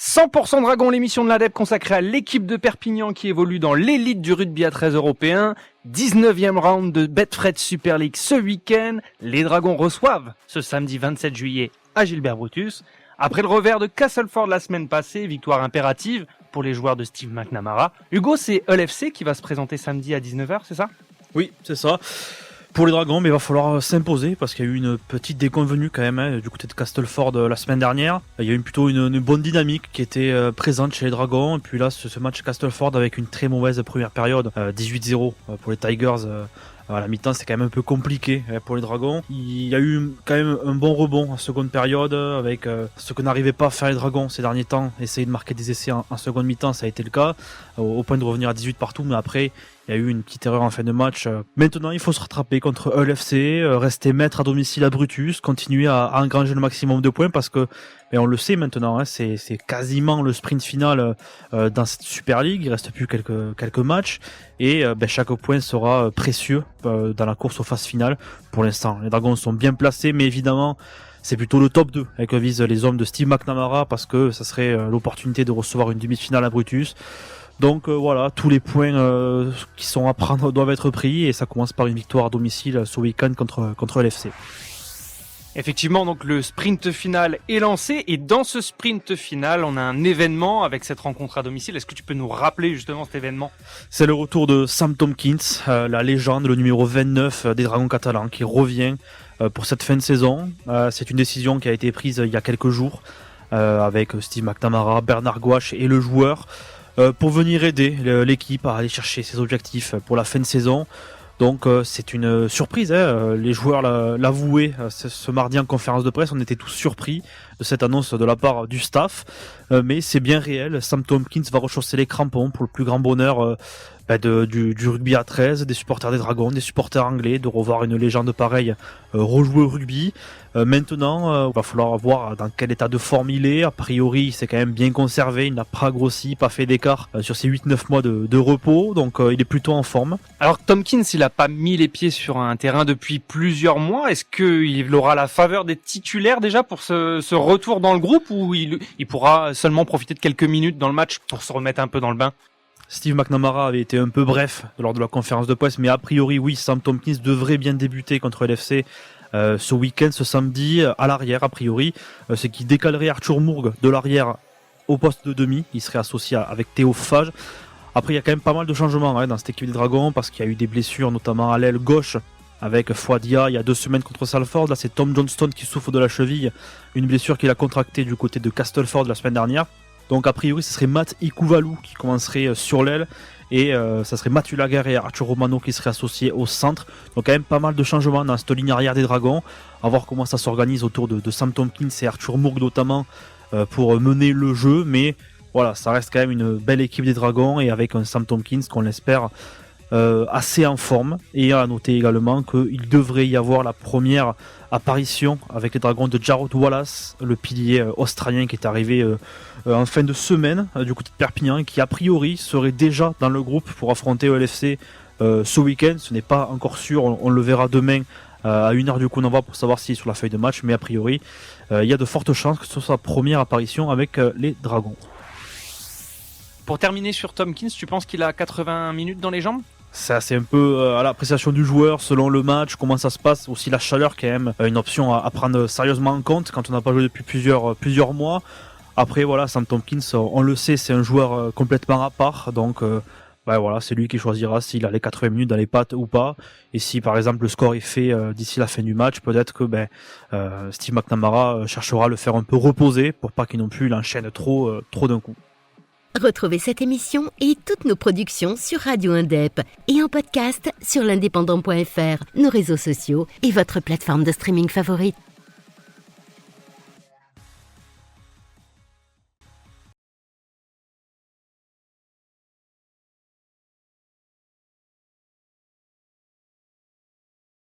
100% Dragon, l'émission de l'ADEP consacrée à l'équipe de Perpignan qui évolue dans l'élite du rugby à 13 européen. 19e round de Betfred Super League ce week-end. Les Dragons reçoivent ce samedi 27 juillet à Gilbert Brutus. Après le revers de Castleford la semaine passée, victoire impérative pour les joueurs de Steve McNamara. Hugo, c'est Hull FC qui va se présenter samedi à 19h, c'est ça ? Oui, c'est ça. Pour les Dragons, mais il va falloir s'imposer parce qu'il y a eu une petite déconvenue quand même du côté de Castleford la semaine dernière. Il y a eu plutôt une bonne dynamique qui était présente chez les Dragons. Et puis là, ce match Castleford avec une très mauvaise première période, 18-0 pour les Tigers. À la mi-temps, c'est quand même un peu compliqué pour les Dragons. Il y a eu quand même un bon rebond en seconde période avec ce que n'arrivaient pas à faire les Dragons ces derniers temps. Essayer de marquer des essais en seconde mi-temps, ça a été le cas, au point de revenir à 18 partout, mais après, il y a eu une petite erreur en fin de match. Maintenant, il faut se rattraper contre Hull FC, rester maître à domicile à Brutus, continuer à engranger le maximum de points parce que, on le sait maintenant, c'est quasiment le sprint final dans cette Super League. Il reste plus quelques matchs et chaque point sera précieux dans la course aux phases finales. Pour l'instant, les Dragons sont bien placés, mais évidemment, c'est plutôt le top 2 que visent les hommes de Steve McNamara parce que ça serait l'opportunité de recevoir une demi-finale à Brutus. Donc voilà, tous les points qui sont à prendre doivent être pris et ça commence par une victoire à domicile ce week-end contre l'FC. Effectivement, donc le sprint final est lancé et dans ce sprint final, on a un événement avec cette rencontre à domicile. Est-ce que tu peux nous rappeler justement cet événement ? C'est le retour de Sam Tomkins, la légende, le numéro 29 des Dragons catalans qui revient pour cette fin de saison. C'est une décision qui a été prise il y a quelques jours avec Steve McNamara, Bernard Gouache et le joueur pour venir aider l'équipe à aller chercher ses objectifs pour la fin de saison. Donc c'est une surprise, les joueurs l'avouaient ce mardi en conférence de presse, on était tous surpris de cette annonce de la part du staff, mais c'est bien réel, Sam Tomkins va rechausser les crampons pour le plus grand bonheur du rugby à 13, des supporters des Dragons, des supporters anglais, de revoir une légende pareille rejouer au rugby. Maintenant, il va falloir voir dans quel état de forme il est. A priori, il s'est quand même bien conservé, il n'a pas grossi, pas fait d'écart sur ses 8-9 mois de repos, donc il est plutôt en forme. Alors Tomkins, il n'a pas mis les pieds sur un terrain depuis plusieurs mois. Est-ce qu'il aura la faveur des titulaires déjà pour ce retour dans le groupe ou il pourra seulement profiter de quelques minutes dans le match pour se remettre un peu dans le bain ? Steve McNamara avait été un peu bref lors de la conférence de presse, mais a priori, oui, Sam Tomkins devrait bien débuter contre l'FC ce week-end, ce samedi, à l'arrière, a priori. Ce qui décalerait Arthur Mourgue de l'arrière au poste de demi. Il serait associé avec Théo Fage. Après, il y a quand même pas mal de changements dans cette équipe des Dragons, parce qu'il y a eu des blessures, notamment à l'aile gauche, avec Fouadia il y a 2 semaines contre Salford. Là, c'est Tom Johnston qui souffre de la cheville, une blessure qu'il a contractée du côté de Castleford la semaine dernière. Donc a priori ce serait Matt Ikuvalu qui commencerait sur l'aile et ça serait Mathieu Laguerre et Arthur Romano qui seraient associés au centre. Donc quand même pas mal de changements dans cette ligne arrière des Dragons. À voir comment ça s'organise autour de Sam Tomkins et Arthur Mourgue notamment pour mener le jeu. Mais voilà, ça reste quand même une belle équipe des Dragons et avec un Sam Tomkins qu'on l'espère assez en forme. Et à noter également qu'il devrait y avoir la première apparition avec les Dragons de Jarrod Wallace, le pilier australien qui est arrivé en fin de semaine du côté de Perpignan et qui a priori serait déjà dans le groupe pour affronter l'FC ce week-end. Ce n'est pas encore sûr, on le verra demain à 1h du coup on en va pour savoir s'il est sur la feuille de match, mais a priori il y a de fortes chances que ce soit sa première apparition avec les Dragons. Pour terminer sur Tomkins, tu penses qu'il a 80 minutes dans les jambes ? Ça, c'est un peu à l'appréciation du joueur, selon le match, comment ça se passe. Aussi la chaleur, quand même, une option à prendre sérieusement en compte quand on n'a pas joué depuis plusieurs mois. Après, voilà, Sam Tomkins, on le sait, c'est un joueur complètement à part. Donc, voilà, c'est lui qui choisira s'il a les 80 minutes dans les pattes ou pas. Et si, par exemple, le score est fait d'ici la fin du match, peut-être que Steve McNamara cherchera à le faire un peu reposer pour pas qu'il non plus l'enchaîne trop d'un coup. Retrouvez cette émission et toutes nos productions sur Radio Indep et en podcast sur l'indépendant.fr, nos réseaux sociaux et votre plateforme de streaming favorite.